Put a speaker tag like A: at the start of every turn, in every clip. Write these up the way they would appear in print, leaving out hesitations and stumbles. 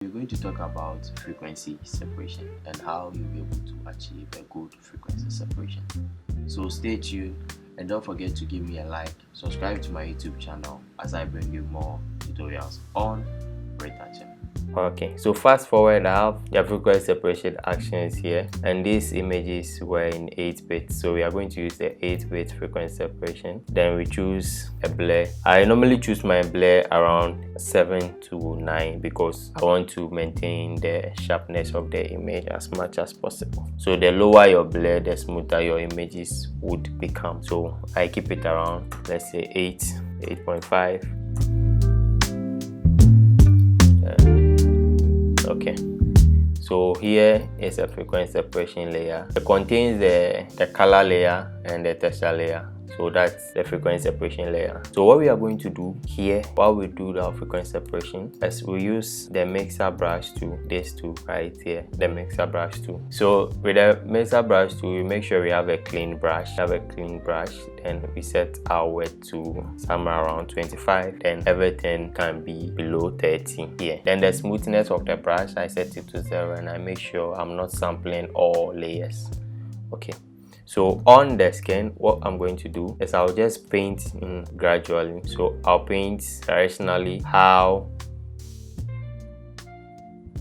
A: We're going to talk about frequency separation and how you'll be able to achieve a good frequency separation. So stay tuned and don't forget to give me a like, subscribe to my YouTube channel as I bring you more tutorials on retouching.
B: Okay, so fast forward, I have the frequency separation actions here, and these images were in 8-bit, so we are going to use the 8-bit frequency separation. Then we choose a blur. I normally choose my blur around 7 to 9 because I want to maintain the sharpness of the image as much as possible. So the lower your blur, the smoother your images would become. So I keep it around, let's say 8.5. Okay, so here is a frequency separation layer. It contains the color layer and the texture layer. So that's the frequency separation layer. So what we are going to do here while we do the frequency separation is we use the mixer brush tool, this tool right here, the mixer brush tool. So with the mixer brush tool, we make sure we have a clean brush. Then we set our width to somewhere around 25. Then everything can be below 30 here. Then the smoothness of the brush, I set it to 0 and I make sure I'm not sampling all layers. Okay. So on the skin, what I'm going to do is I'll just paint in gradually. So I'll paint directionally how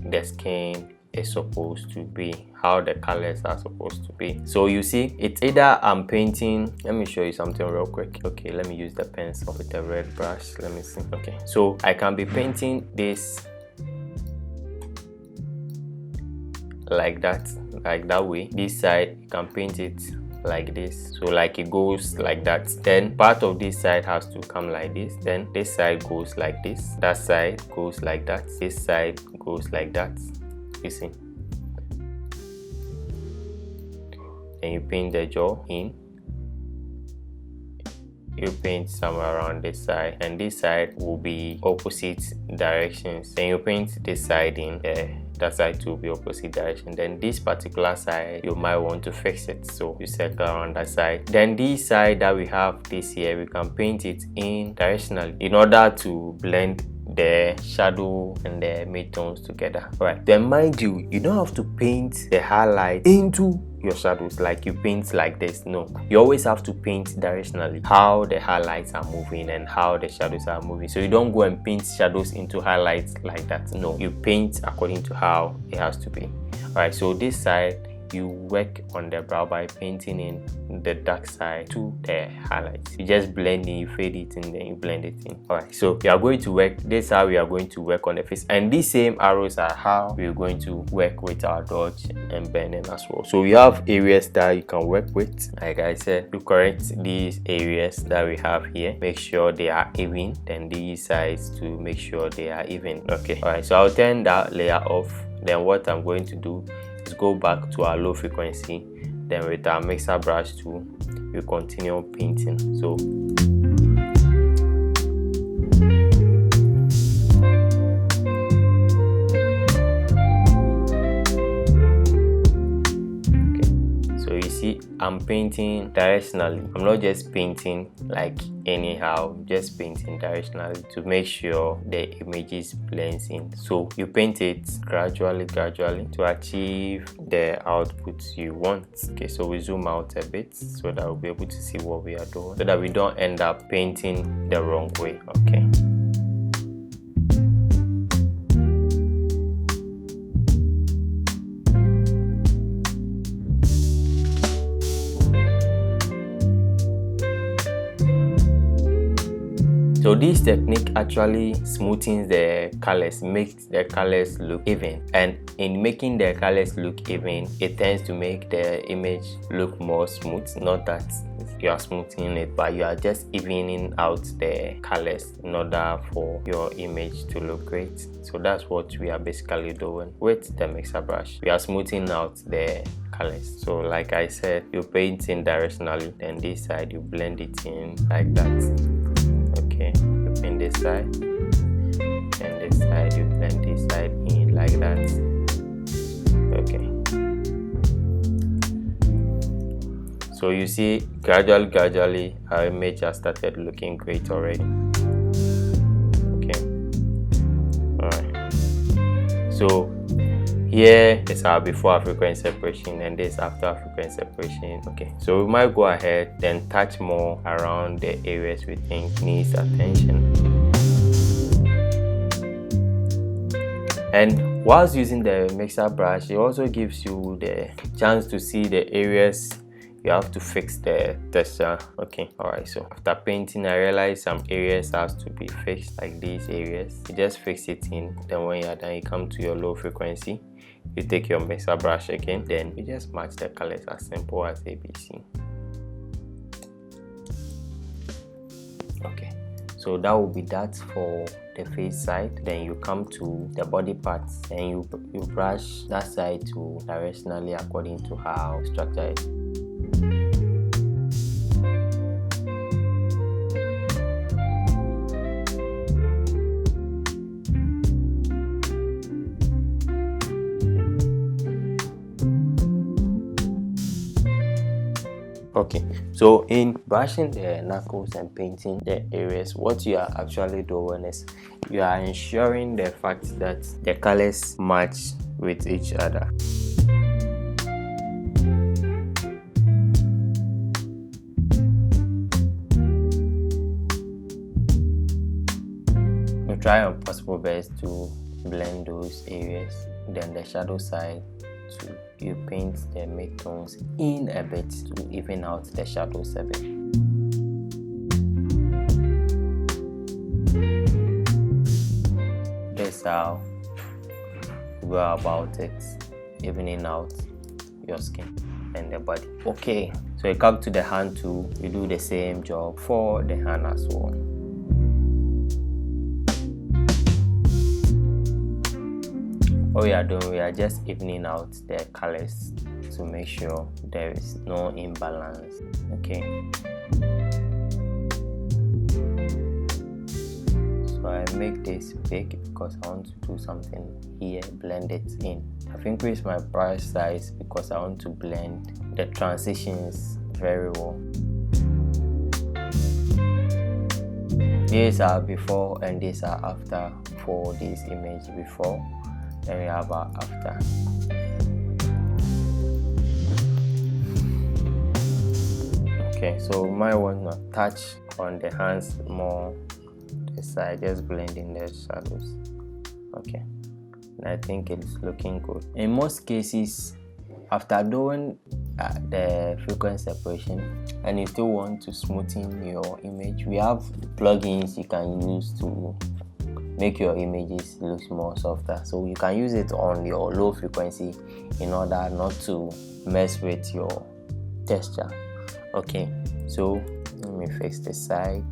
B: the skin is supposed to be, how the colors are supposed to be. So you see, it's either I'm painting, let me show you something real quick. Okay, let me use the pencil with the red brush. Let me see. Okay, so I can be painting this like that way. This side you can paint it like this, so like it goes like that. Then part of this side has to come like this. Then this side goes like this, that side goes like that, this side goes like that. You see, and you paint the jaw in, you paint somewhere around this side, and this side will be opposite directions. Then you paint this side in there, that side to be opposite direction. Then this particular side you might want to fix it, so you circle around that side. Then this side that we have this here, we can paint it in directionally in order to blend the shadow and the midtones together. Right, then mind you, you don't have to paint the highlight into your shadows like you paint like this. No, you always have to paint directionally how the highlights are moving and how the shadows are moving. So you don't go and paint shadows into highlights like that. No, you paint according to how it has to be. All right, so this side you work on the brow by painting in the dark side to the highlights. You just blend in, you fade it in, then you blend it in. All right, so we are going to work, this is how we are going to work on the face, and these same arrows are how we are going to work with our dodge and bending as well. So we have areas that you can work with. Like I said, to correct these areas that we have here, make sure they are even. Then these sides to make sure they are even. Okay, all right, so I'll turn that layer off. Then what I'm going to do is go back to our low frequency. Then with our mixer brush tool, we continue painting. So I'm painting directionally. I'm not just painting like anyhow, just painting directionally to make sure the images blends in. So you paint it gradually to achieve the output you want. Okay, so we zoom out a bit so that we'll be able to see what we are doing, so that we don't end up painting the wrong way. Okay. So this technique actually smoothens the colors, makes the colors look even, and in making the colors look even, it tends to make the image look more smooth. Not that you are smoothing it, but you are just evening out the colors in order for your image to look great. So that's what we are basically doing with the mixer brush. We are smoothing out the colors. So like I said, you paint in directionally, then this side you blend it in like that. Okay, you paint this side, and this side you blend this side in like that. Okay, so you see gradually our image has started looking great already. Okay, all right, So here is our before frequency separation and this after frequency separation. Okay, so we might go ahead then touch more around the areas we think needs attention. And whilst using the mixer brush, it also gives you the chance to see the areas you have to fix the texture. Okay, all right, so after painting I realized some areas has to be fixed, like these areas. You just fix it in, then when you're done you come to your low frequency, you take your mixer brush again, then you just match the colors, as simple as ABC. Okay, so that will be that for the face side. Then you come to the body parts and you brush that side to directionally according to how structure is. Okay, so in brushing the knuckles and painting the areas, what you are actually doing is you are ensuring the fact that the colors match with each other. You try your possible best to blend those areas, then the shadow side you paint the midtones in a bit to even out the shadows a bit. That's how you go about it, evening out your skin and the body. Okay, so you come to the hand too, you do the same job for the hand as well. What we are doing, we are just evening out the colors to make sure there is no imbalance. Okay, so I make this big because I want to do something here, blend it in. I've increased my brush size because I want to blend the transitions very well. These are before and these are after for this image before. Then we have our after. Okay, so we might want to touch on the hands more this side, just blending the shadows. Okay, and I think it's looking good. In most cases, after doing the frequency separation and you still want to smoothen your image, we have plugins you can use to make your images look more softer. So you can use it on your low frequency in order not to mess with your texture. Okay, so let me fix the side,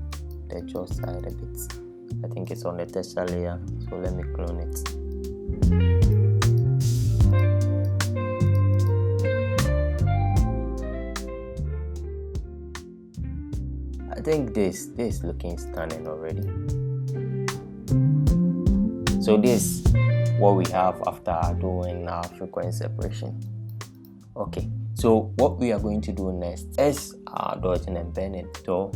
B: the jaw side a bit. I think it's on the texture layer, so let me clone it. I think this is looking stunning already. So this is what we have after doing our frequency separation. Okay, so what we are going to do next is our dodging and burning. So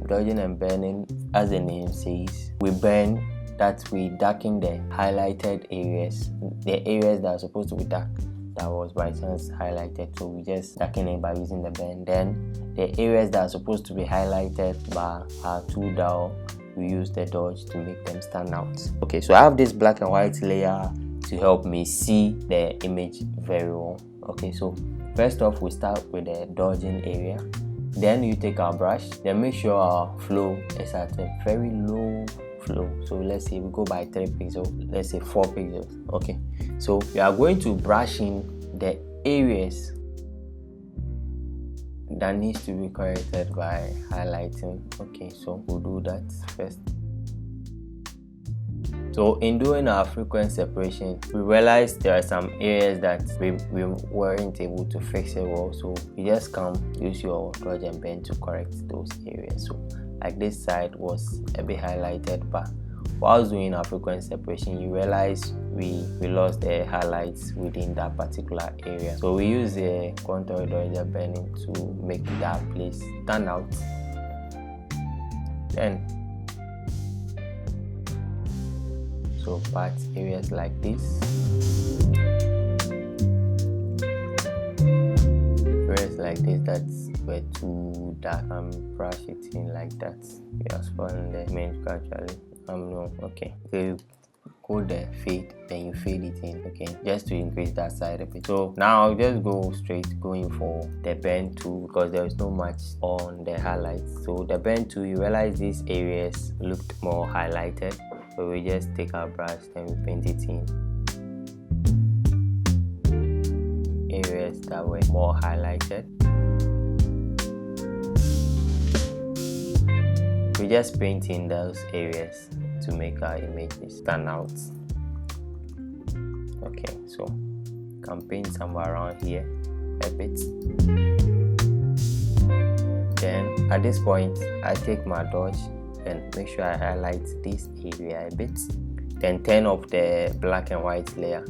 B: dodging and burning, as the name says, we burn, that we darken the highlighted areas, the areas that are supposed to be dark that was by chance highlighted, so we just darken it by using the burn. Then the areas that are supposed to be highlighted but are too dull, we use the dodge to make them stand out. Okay, so I have this black and white layer to help me see the image very well. Okay, so first off we start with the dodging area, then you take our brush, then make sure our flow is at a very low flow. So let's say we go by 3 pixels, let's say 4 pixels. Okay, so we are going to brush in the areas that needs to be corrected by highlighting. Okay, so we'll do that first. So in doing our frequency separation, we realized there are some areas that we weren't able to fix it well, so you just come use your dodge and bend to correct those areas. So like this side was a bit highlighted, but while doing our frequency separation you realize we lost the highlights within that particular area, so we use the contour dodge and bending to make that place stand out. So parts areas like this, areas like this that's were too dark, brush it in like that. We are spoiling the image gradually. No, okay. So you go there, fade, then you fade it in, okay, just to increase that side a bit. So now I'll just go straight going for the bend tool because there is no much on the highlights. So the bend tool, you realize these areas looked more highlighted, so we just take our brush, then we paint it in areas that were more highlighted. We just paint in those areas to make our images stand out. Okay, so you can paint somewhere around here a bit. Then at this point I take my dodge and make sure I highlight this area a bit, then turn off the black and white layer.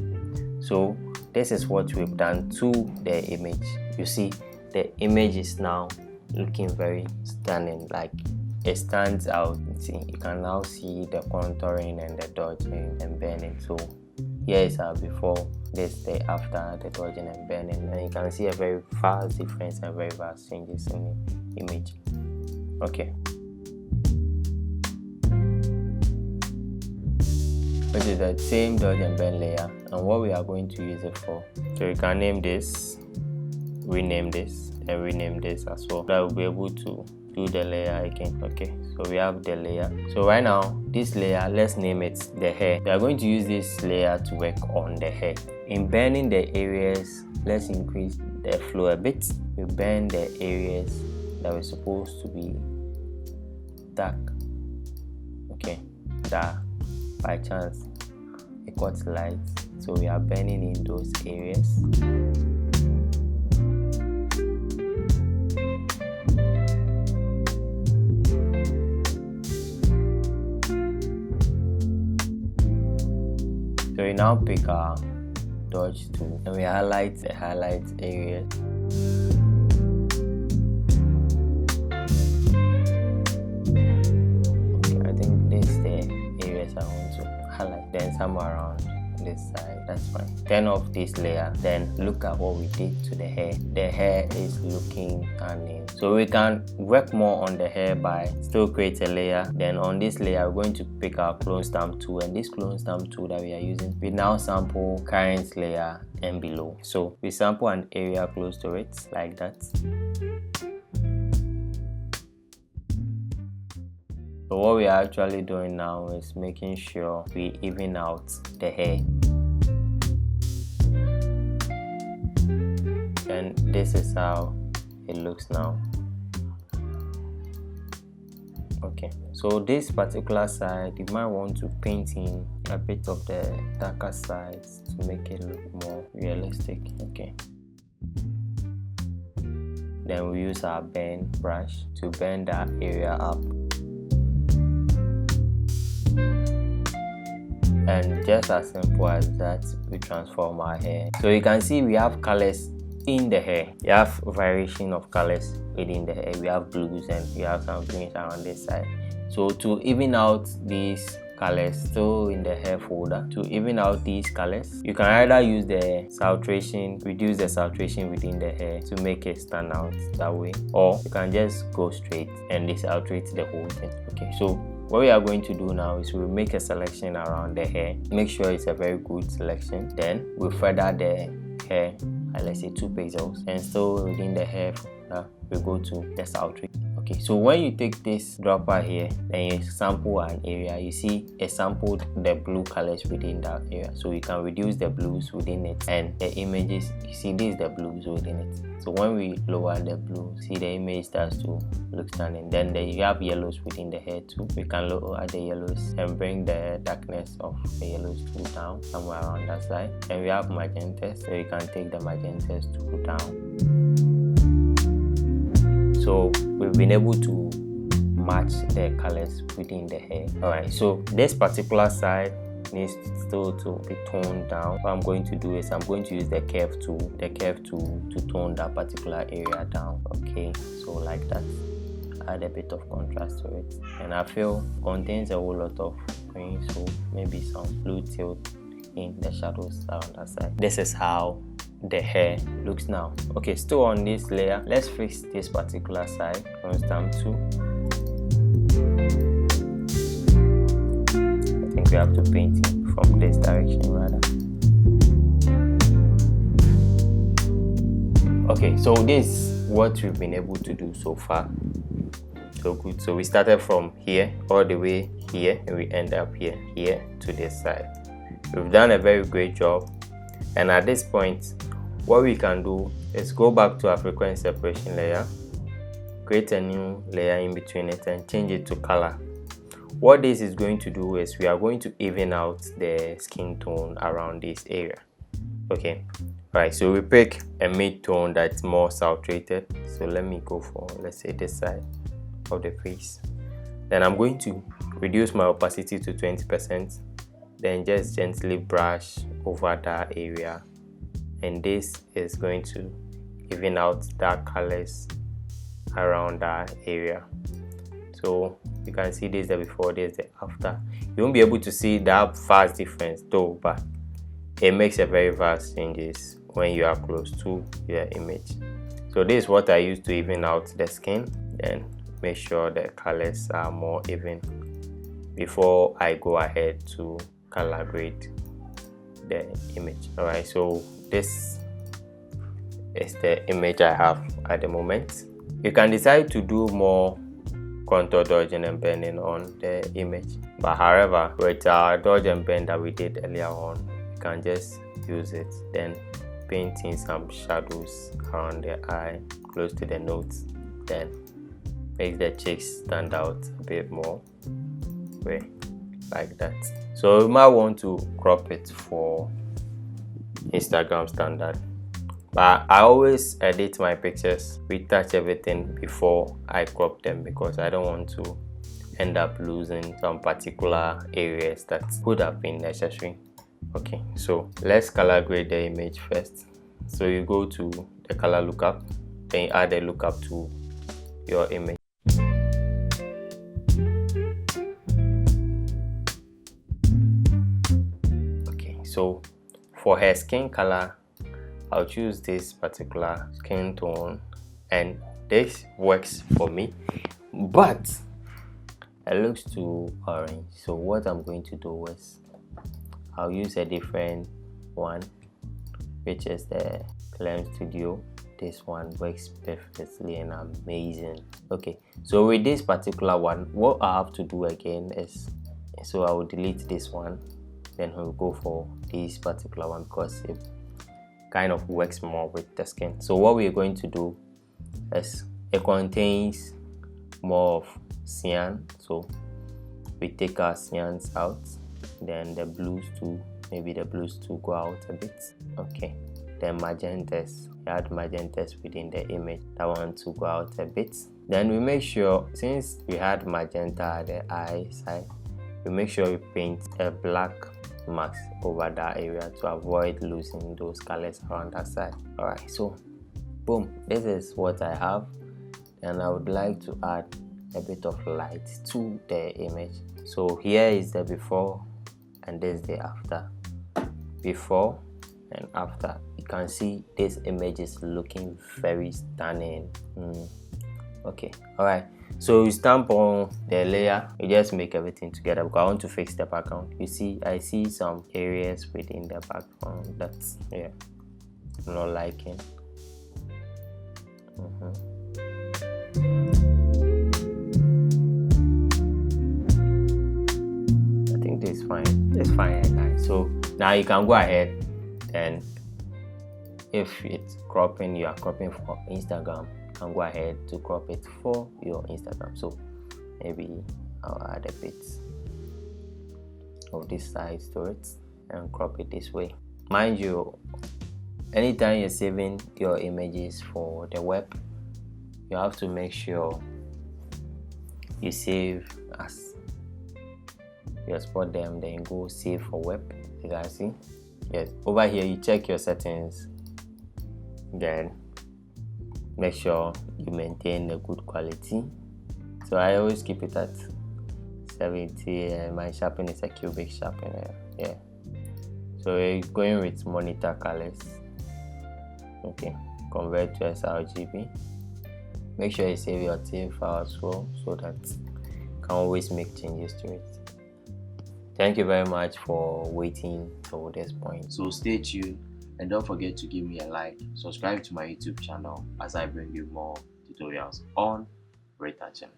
B: So this is what we've done to the image. You see the image is now looking very stunning, like it stands out. See, you can now see the contouring and the dodging and bending. So here is our before, this day after the dodging and bending, and you can see a very fast difference and very fast changes in the image. Okay, which is the same dodge and bend layer, and what we are going to use it for. So you can name this, rename this, and rename this as well. That will be able to do the layer again. Okay, so we have the layer. So right now this layer, let's name it the hair. We are going to use this layer to work on the hair. In bending the areas, let's increase the flow a bit. We bend the areas that were supposed to be dark, okay, dark by chance it got light, so we are bending in those areas. So we now pick our dodge tool and we highlight the highlight area. Okay, I think this is the areas I want to highlight. Then somewhere around this side, that's fine. Turn off this layer, then look at what we did to the hair. The hair is looking stunning. So we can work more on the hair by still create a layer. Then on this layer we're going to pick our clone stamp tool, and this clone stamp tool that we are using, we now sample current layer and below. So we sample an area close to it like that. So what we are actually doing now is making sure we even out the hair. And this is how it looks now. Okay, so this particular side you might want to paint in a bit of the darker sides to make it look more realistic. Okay, then we use our bend brush to bend that area up. And just as simple as that, we transform our hair. So you can see we have colors in the hair. You have variation of colors within the hair. We have blues and we have some greens around this side. So to even out these colors still in the hair folder, to even out these colors, you can either use the saturation, reduce the saturation within the hair to make it stand out that way, or you can just go straight and desaturate the whole thing. Okay, so what we are going to do now is we'll make a selection around the hair. Make sure it's a very good selection. Then we'll feather the hair by let's say 2 pixels, and still within the hair we go to the saturation. Okay, so when you take this dropper here and you sample an area, you see it sampled the blue colors within that area. So you can reduce the blues within it, and the images, you see this is the blues within it. So when we lower the blue, see the image starts to look stunning. Then you have yellows within the hair too. We can lower the yellows and bring the darkness of the yellows to down somewhere around that side. And we have magentas, so you can take the magentas to down. So we've been able to match the colors within the hair. Alright, so this particular side needs still to be toned down. What I'm going to do is I'm going to use the curve tool to tone that particular area down. Okay, so like that. add a bit of contrast to it, and I feel contains a whole lot of green, so maybe some blue tilt in the shadows around that side. This is how the hair looks now. Okay, still on this layer, let's fix this particular side on stamp 2. I think we have to paint it from this direction rather. Okay, so this is what we've been able to do so far. So good. So we started from here all the way here, and we end up here to this side. We've done a very great job, and at this point what we can do is go back to our frequency separation layer, create a new layer in between it, and change it to color. What this is going to do is we are going to even out the skin tone around this area. Okay, right, so we pick a mid-tone that's more saturated. So let me go for, let's say, this side of the face. Then I'm going to reduce my opacity to 20%, then just gently brush over that area, and this is going to even out dark colors around that area. So you can see this the before, this the after. You won't be able to see that vast difference though, but it makes a very vast changes when you are close to your image. So this is what I use to even out the skin, then make sure the colors are more even before I go ahead to color grade the image. All right, so this is the image I have at the moment. You can decide to do more contour dodging and bending on the image, but however, with our dodge and bend that we did earlier on, you can just use it, then paint in some shadows around the eye, close to the nose, then make the cheeks stand out a bit more, like that. So you might want to crop it for Instagram standard, but I always edit my pictures, retouch everything before I crop them, because I don't want to end up losing some particular areas that would have been necessary. Okay, so let's color grade the image first. So you go to the color lookup, then you add a lookup to your image. Okay, so for her skin color, I'll choose this particular skin tone, and this works for me, but it looks too orange. So what I'm going to do is I'll use a different one, which is the Clem Studio. This one works perfectly and amazing. Okay, so with this particular one, what I have to do again is, so I will delete this one, then we'll go for this particular one because it kind of works more with the skin. So what we're going to do is, it contains more of cyan, so we take our cyans out, then the blues too, maybe the blues too go out a bit. Okay, then magentas, add magentas within the image, that one to go out a bit. Then we make sure, since we had magenta at the eye side, we make sure we paint a black mask over that area to avoid losing those colors around that side. All right, so boom, this is what I have, and I would like to add a bit of light to the image. So here is the before and this is the after. Before and after, you can see this image is looking very stunning. Okay, all right, so you stamp on the layer, you just make everything together because I want to fix the background. You see, I see some areas within the background that's, yeah, I'm not liking. I think this is fine. It's fine, guys. So now you can go ahead, and if it's cropping, you are cropping for Instagram, you can go ahead to crop it for your Instagram. So maybe I'll add a bit of this size to it and crop it this way. Mind you, anytime you're saving your images for the web, you have to make sure you save as you export them, then go save for web. You can see, yes, over here you check your settings, then make sure you maintain a good quality, So I always keep it at 70, and my sharpener is a cubic sharpener. Yeah. So we're going with monitor colors. Okay, convert to sRGB. Make sure you save your TIFF file as well, so that you can always make changes to it. Thank you very much for waiting till this point.
A: So stay tuned and don't forget to give me a like, subscribe to my YouTube channel as I bring you more tutorials on retouching.